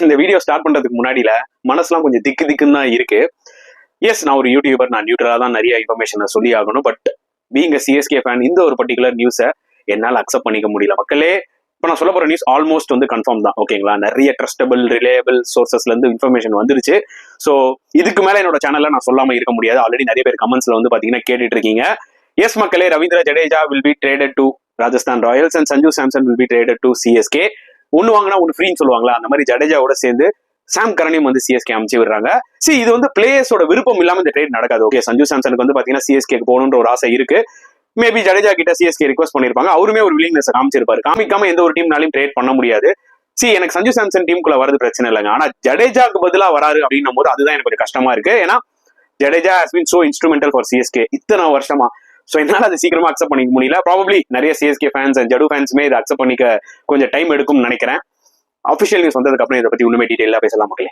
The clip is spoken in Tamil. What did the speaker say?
இந்த வீடியோ ஸ்டார்ட் பண்றதுக்கு முன்னாடியில மனசுலாம் கொஞ்சம் திக்குன்னு தான் இருக்கு. எஸ், நான் ஒரு யூடியூபர், நான் நியூட்ரலா தான் நிறைய இன்ஃபர்மேஷனை சொல்லி ஆகணும். பட் பீங் சிஎஸ்கே ஃபேன், இந்த ஒரு பர்டிகுலர் நியூஸை என்னால் அக்செப்ட் பண்ணிக்க முடியல. மக்களே, இப்போ நான் சொல்ல போற நியூஸ் ஆல்மோஸ்ட் வந்து கன்ஃபார்ம் தான், ஓகேங்களா? நிறைய ட்ரஸ்டபிள் ரிலேயபிள் சோர்சஸ்ல இருந்து இன்ஃபர்மேஷன் வந்துருச்சு. ஸோ இதுக்கு மேல என்னோட சேனல்ல நான் சொல்லாம இருக்க முடியாது. ஆல்ரெடி நிறைய பேர் கமெண்ட்ஸ்ல வந்து பாத்தீங்கன்னா கேட்டுட்டு இருக்கீங்க. எஸ் மக்களே, Ravindra Jadeja will be traded to Rajasthan Royals and Sanju Samson will be traded to CSK. ஒன்னு வாங்கினா ஒன்னு ஃப்ரீன்னு சொல்லுவாங்களா, அந்த மாதிரி ஜடேஜாவோட சேர்ந்து சாம் கரனையும் வந்து சிஎஸ்கே அமைச்சு விடுறாங்க. இது வந்து பிளேயர்ஸோட விருப்பம் இல்லாம இந்த ட்ரேட் நடக்காது. ஓகே, சஞ்சு சாம்சனுக்கு வந்து பாத்தீங்கன்னா சிஎஸ்கே போகணுன்ற ஒரு ஆசை இருக்கு. மேபி ஜடேஜா கிட்ட சிஎஸ்கே ரிக்வஸ்ட் பண்ணிருப்பாங்க, அவருமே ஒரு வில்லிங்னஸ் காமிச்சிருப்பாரு. காமிக்காம எந்த ஒரு டீம்னாலையும் ட்ரேட் பண்ண முடியாது. எனக்கு சஞ்சு சாம்சன் டீமுக்குள்ள வரது பிரச்சனை இல்லைங்க. ஆனா ஜடேஜாக்கு பதிலா வராரு அப்படின்னும் போது அதுதான் எனக்கு கொஞ்சம் கஷ்டமா இருக்கு. ஏன்னா Jadeja has been so instrumental for CSK இத்தனை வருஷமா. ஸோ என்னால் அது சீக்கிரமா அக்செப்ட் பண்ணிக்க முடியல. ப்ராபப்ளி நிறைய சிஎஸ்கே ஃபேன்ஸ் அண்ட் ஜடு ஃபேன்ஸுமே இதை அக்செப்ட் பண்ணிக்க கொஞ்சம் டைம் எடுக்கும்னு நினைக்கிறேன். அஃபிஷியல் நியூஸ் வந்ததுக்கு அப்புறம் இதை பத்தி இன்னுமே டீடைலா பேசலாம் மக்களே.